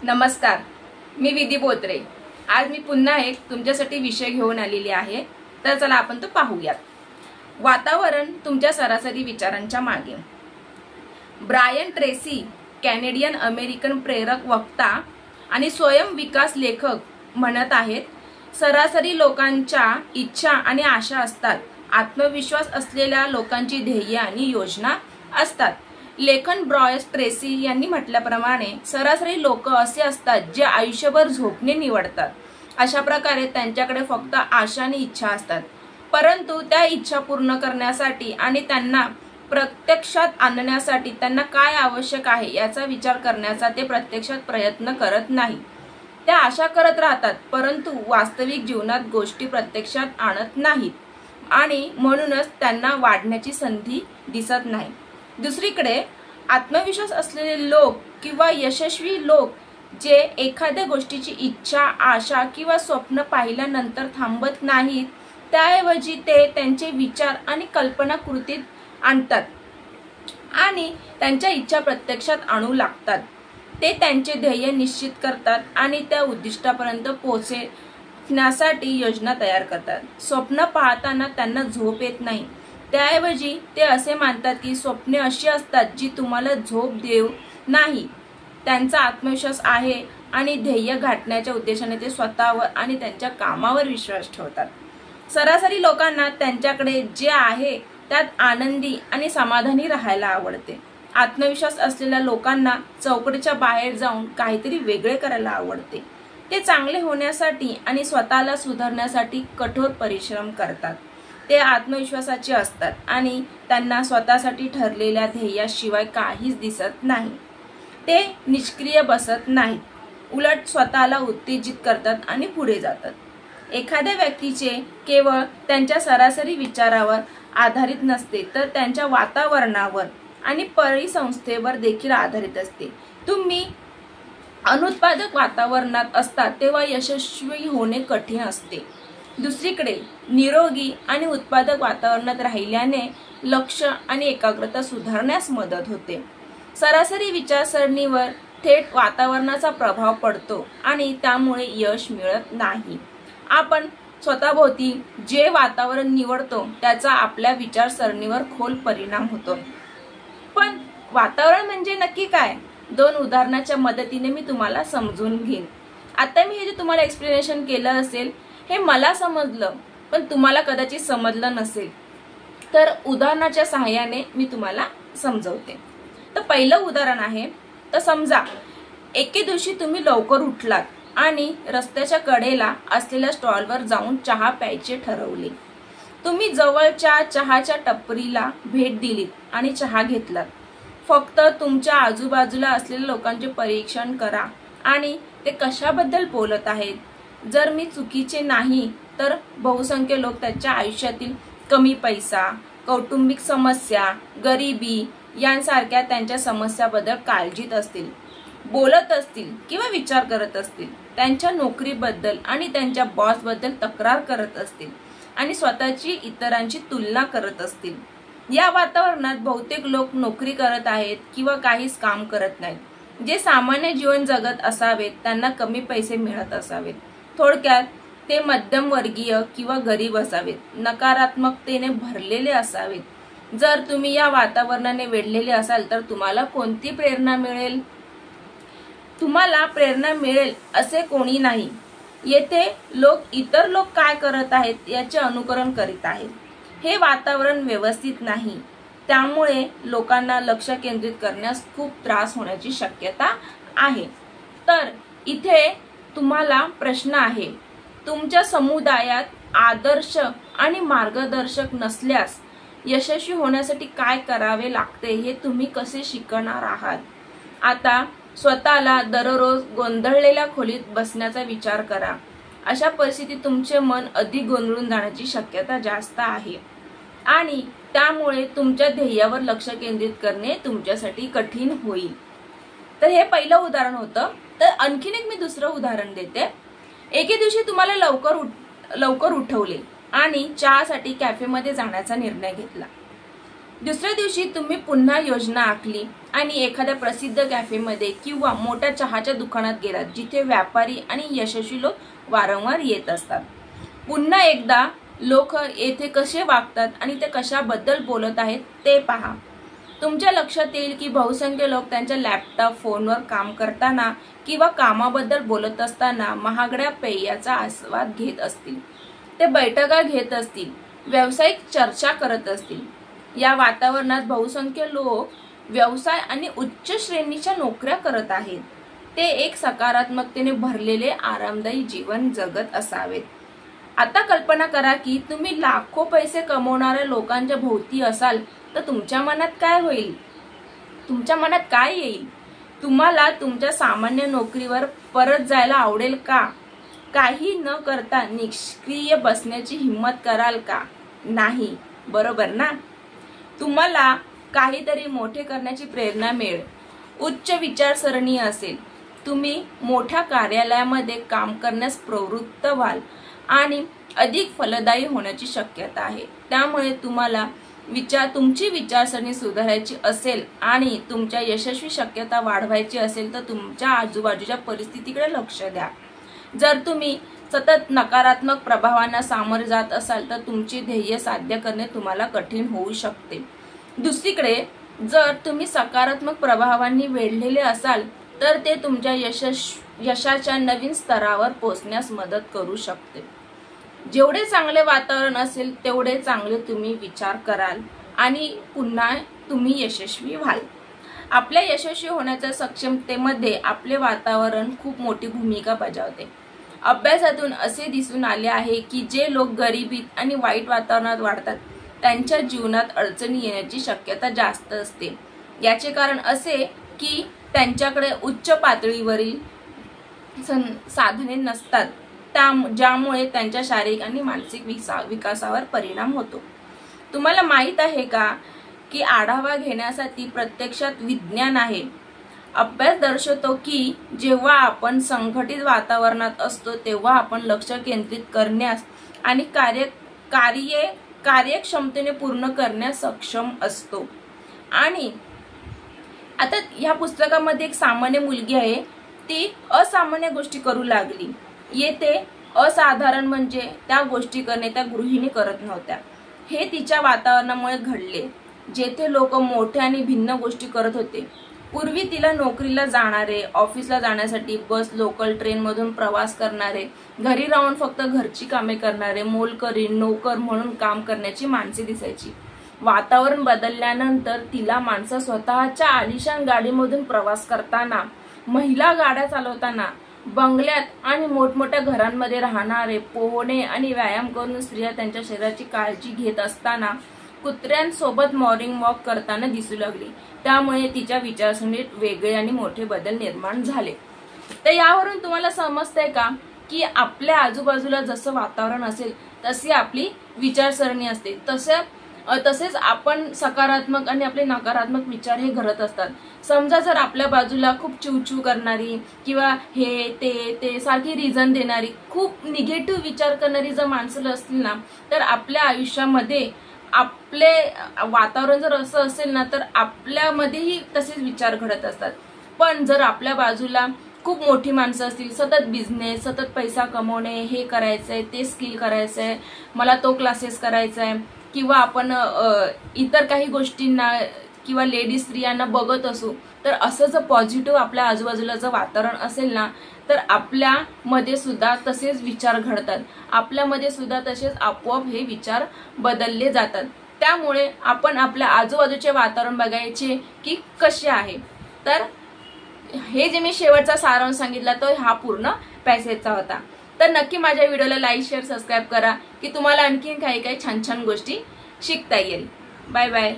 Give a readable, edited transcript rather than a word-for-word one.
नमस्कार, मी विधी बोत्रे। आज मी पुन्हा एक तुमच्यासाठी विषय घेऊन आलेली आहे। तर चला आपण तो पाहूयात। वातावरण तुमच्या सरासरी विचारांच्या मागे। ब्रायन ट्रेसी, कॅनेडियन अमेरिकन प्रेरक वक्ता आणि स्वयं विकास लेखक म्हणत आहेत, सरासरी लोकांच्या इच्छा आणि आशा असतात, आत्मविश्वास असलेल्या लोकांची ध्येय आणि योजना असतात। लेखन ब्रायन ट्रेसी यांनी म्हटल्याप्रमाणे सरासरी लोक असे असतात जे आयुष्यभर झोपणे निवडतात। अशा प्रकारे त्यांच्याकडे फक्त आशा आणि इच्छा असतात, परंतु त्या इच्छा पूर्ण करण्यासाठी आणि त्यांना प्रत्यक्षात आणण्यासाठी त्यांना काय आवश्यक आहे याचा विचार करण्याचा ते प्रत्यक्षात प्रयत्न करत नाही। त्या आशा करत राहतात, परंतु वास्तविक जीवनात गोष्टी प्रत्यक्षात आणत नाहीत आणि म्हणूनच त्यांना वाढण्याची संधी दिसत नाही। दुसरीकडे आत्मविश्वास असलेले लोक किंवा यशस्वी लोक जे एखाद्या गोष्टीची इच्छा, आशा किंवा स्वप्न पाहिल्यानंतर थांबत नाहीत, त्याऐवजी ते त्यांचे विचार आणि कल्पना कृतीत आणतात आणि त्यांच्या इच्छा प्रत्यक्षात आणू लागतात। ते त्यांचे ध्येय निश्चित करतात आणि त्या उद्दिष्टापर्यंत पोहोचण्यासाठी योजना तयार करतात। स्वप्न पाहताना त्यांना झोप येत नाही, त्याऐवजी ते असे मानतात की स्वप्ने अशी असतात जी तुम्हाला झोप देऊ नाही। त्यांचा आत्मविश्वास आहे आणि ध्येय गाठण्याच्या उद्देशाने ते स्वतःवर आणि त्यांच्या कामावर विश्वास ठेवतात। सरासरी लोकांना त्यांच्याकडे जे आहे त्यात आनंदी आणि समाधानी राहायला आवडते। आत्मविश्वास असलेल्या लोकांना चौकटीच्या बाहेर जाऊन काहीतरी वेगळे करायला आवडते। ते चांगले होण्यासाठी आणि स्वतःला सुधारण्यासाठी कठोर परिश्रम करतात। ते आत्मविश्वासाचे असतात आणि त्यांना स्वतःसाठी ठरलेल्या ध्येयाशिवाय काहीच दिसत नाही। ते निष्क्रिय बसत नाहीत, उलट स्वतःला उत्तेजित करतात आणि पुढे जातात। एखाद्या व्यक्तीचे केवळ त्यांच्या सरासरी विचारावर आधारित नसते, तर त्यांच्या वातावरणावर आणि परिसंस्थेवर देखील आधारित असते। तुम्ही अनुत्पादक वातावरणात असता तेव्हा यशस्वी होणे कठीण असते। दुसरीकडे निरोगी आणि उत्पादक वातावरणात राहिल्याने लक्ष आणि एकाग्रता सुधारण्यास मदत होते। सरासरी विचारसरणीवर थेट वातावरणाचा प्रभाव पडतो आणि त्यामुळे यश मिळत नाही। आपण स्वतःभोवती जे वातावरण निवडतो त्याचा आपल्या विचारसरणीवर खोल परिणाम होतो। पण वातावरण म्हणजे नक्की काय? दोन उदाहरणाच्या मदतीने मी तुम्हाला समजून घेईन। आता मी हे जे तुम्हाला एक्सप्लेनेशन केलं असेल हे मला समजलं, पण तुम्हाला कदाचित समजलं नसेल, तर उदाहरणाच्या सहाय्याने मी तुम्हाला समजवते। तर पहिलं उदाहरण आहे, तर समजा एके दिवशी तुम्ही लवकर उठलात आणि रस्त्याच्या कडेला असलेल्या स्टॉलवर जाऊन चहा प्यायचे ठरवले। तुम्ही जवळच्या चहाच्या टपरीला भेट दिलीत आणि चहा घेतलात। फक्त तुमच्या आजूबाजूला असलेल्या लोकांचे परीक्षण करा आणि ते कशाबद्दल बोलत आहेत। जर मी चुकीचे नाही तर बहुसंख्य लोक त्यांच्या आयुष्यातील कमी पैसा, कौटुंबिक समस्या, गरिबी यांसारख्या त्यांच्या समस्याबद्दल काळजीत असतील, बोलत असतील किंवा विचार करत असतील। त्यांच्या नोकरीबद्दल आणि त्यांच्या बॉसबद्दल तक्रार करत असतील आणि स्वतःची इतरांची तुलना करत असतील। या वातावरणात बहुतेक लोक नोकरी करत आहेत किंवा काहीच काम करत नाहीत। जे सामान्य जीवन जगत असावेत त्यांना कमी पैसे मिळत असावेत। थोडक्यात ते मध्यमवर्गीय किंवा गरीब असावेत, नकारात्मकतेने भरलेले असावेत। जर तुम्ही या वातावरणाने वेढलेले असाल तर तुम्हाला कोणती प्रेरणा मिळेल? तुम्हाला प्रेरणा मिळेल असे कोणी नाही। येथे इतर लोक काय करत आहेत याचे अनुकरण करीत आहेत। हे वातावरण व्यवस्थित नाही, त्यामुळे लोकांना लक्ष केंद्रित करण्यास खूप त्रास होण्याची शक्यता आहे। तर इथे तुम्हाला प्रश्न आहे, तुमच्या समुदायात आदर्श आणि मार्गदर्शक नसल्यास यशस्वी होण्यासाठी काय करावे लागते हे तुम्ही कसे शिकणार आहात? आता स्वतःला दररोज गोंधळलेल्या खोलीत बसण्याचा विचार करा। अशा परिस्थितीत तुमचे मन अधिक गोंधळून जाण्याची शक्यता जास्त आहे आणि त्यामुळे तुमच्या ध्येयावर लक्ष केंद्रित करणे तुमच्यासाठी कठीण होईल। तर हे पहिलं उदाहरण होतं। तर आणखीन एक मी दुसरं उदाहरण देते। एके दिवशी तुम्हाला लवकर उठवले आणि चहासाठी कॅफेमध्ये जाण्याचा निर्णय घेतला। दुसऱ्या दिवशी तुम्ही पुन्हा योजना आखली आणि एखाद्या प्रसिद्ध कॅफेमध्ये किंवा मोठ्या चहाच्या दुकानात गेलात, जिथे व्यापारी आणि यशस्वी लोक वारंवार येत असतात. पुन्हा एकदा लोक येथे कसे वागतात आणि ते कशाबद्दल बोलत आहेत ते पहा. तुमच्या लक्षात येईल की बहुसंख्य लोक त्यांच्या लॅपटॉप, फोनवर काम करताना किंवा कामाबद्दल बोलत असताना महागड्या पेयाचा आस्वाद घेत असतील. ते बैठका घेत असतील, व्यावसायिक चर्चा करत असतील. या वातावरणात बहुसंख्य लोक व्यवसाय आणि उच्च श्रेणीच्या नोकऱ्या करत आहेत. ते एक सकारात्मकतेने भरलेले आरामदायी जीवन जगत असावेत. आता कल्पना करा की तुम्ही लाखो पैसे कमवणाऱ्या लोकांच्या भोवती असाल तर तुमच्या मनात काय होईल? तुमच्या मनात काय येईल? तुम्हाला तुमच्या सामान्य नोकरीवर परत जायला आवडेल का? काही न करता निष्क्रिय बसण्याची हिम्मत कराल का? नाही, बरोबर ना? तुम्हाला काहीतरी मोठे करण्याची प्रेरणा मिळेल, उच्च विचारसरणी असेल, तुम्ही मोठ्या कार्यालयामध्ये काम करण्यास प्रवृत्त व्हाल आणि अधिक फलदायी होण्याची शक्यता आहे. त्यामुळे तुम्हाला तुमची विचारसरणी सुधारायची असेल आणि तुमच्या यशस्वी शक्यता वाढवायची असेल तर तुमच्या आजूबाजूच्या परिस्थितीकडे लक्ष द्या. जर तुम्ही सतत नकारात्मक प्रभावांना सामोरे जात असाल तर तुमचे ध्येय साध्य करणे तुम्हाला कठीण होऊ शकते. दुसरीकडे जर तुम्ही सकारात्मक प्रभावांनी वेढलेले असाल तर ते तुमच्या यशाच्या नवीन स्तरावर पोहोचण्यास मदत करू शकते. जेवढे चांगले वातावरण असेल तेवढे चांगले तुम्ही विचार कराल आणि पुन्हा तुम्ही यशस्वी व्हाल. आपल्या यशस्वी होण्याच्या सक्षमतेमध्ये आपले वातावरण खूप मोठी भूमिका बजावते. अभ्यासातून असे दिसून आले आहे की जे लोक गरिबीत आणि वाईट वातावरणात वाढतात त्यांच्या जीवनात अडचणी येण्याची शक्यता जास्त असते. याचे कारण असे की त्यांच्याकडे उच्च पातळीवरील साधने नसतात, ज्यामुळे त्यांच्या शारीरिक आणि मानसिक विकासावर परिणाम होतो. तुम्हाला माहित आहे का की आढावा घेण्यासाठी प्रत्यक्षात विज्ञान आहे. अभ्यास दर्शवतो की जेव्हा आपण संघटित वातावरणात असतो तेव्हा आपण लक्ष केंद्रित करण्यास आणि कार्यक्षमतेने पूर्ण करण्यास सक्षम असतो. आणि आता या पुस्तकामध्ये एक सामान्य मुलगी आहे, ती असामान्य गोष्टी करू लागली. येथे असाधारण म्हणजे त्या गोष्टी करणे त्या गृहिणी करत नव्हत्या. हे तिच्या वातावरणामुळे घडले, जेथे लोक मोठ्या आणि भिन्न गोष्टी करत होते. पूर्वी तिला नोकरीला जाणारे, ऑफिसला जाण्यासाठी बस, लोकल ट्रेन मधून प्रवास करणारे, घरी राहून फक्त घरची कामे करणारे, मोलकरी, नोकर म्हणून काम करण्याची माणसे दिसायची. वातावरण बदलल्यानंतर तिला माणसं स्वतःच्या आलिशान गाडीमधून प्रवास करताना, महिला गाड्या चालवताना, बंगल्यात आणि मोठमोठ्या घरांमध्ये राहणारे, पोहणे आणि व्यायाम करून स्त्रिया त्यांच्या शरीराची काळजी घेत असताना, कुत्र्यांसोबत मॉर्निंग वॉक करताना दिसू लागली. त्यामुळे तिच्या विचारसरणीत वेगळे आणि मोठे बदल निर्माण झाले. तर यावरून तुम्हाला समजतंय का की आपल्या आजूबाजूला जसं वातावरण असेल तशी आपली विचारसरणी असते. तसेच आपण सकारात्मक आणि आपले नकारात्मक विचार हे घडत असतात. समजा जर आपल्या बाजूला खूप चिवचिव करणारी किंवा हे ते सारखी रिझन देणारी, खूप निगेटिव्ह विचार करणारी जर माणसं असतील ना, तर आपल्या आयुष्यामध्ये आपले वातावरण जर असं असेल ना तर आपल्यामध्येही तसेच विचार घडत असतात. पण जर आपल्या बाजूला खूप मोठी माणसं असतील, सतत बिझनेस, सतत पैसा कमवणे, हे करायचंय, ते स्किल करायचंय, मला तो क्लासेस करायचाय, किंवा आपण इतर काही गोष्टींना किंवा लेडीज स्त्रियांना बघत असू, तर असं जर पॉझिटिव्ह आपल्या आजूबाजूला जर वातावरण असेल ना तर आपल्यामध्ये सुद्धा तसेच विचार घडतात. आपल्यामध्ये सुद्धा तसेच आपोआप हे विचार बदलले जातात. त्यामुळे आपण आपल्या आजूबाजूचे वातावरण बघायचे की कसे आहे. तर हे जे मी शेवटचा सारांश सांगितला तो हा पूर्ण पॅसेजचा होता. तर नक्की माझ्या व्हिडिओला लाईक, शेअर, सबस्क्राईब करा की तुम्हाला आणखीन काही छान छान गोष्टी शिकता येईल. Bye bye.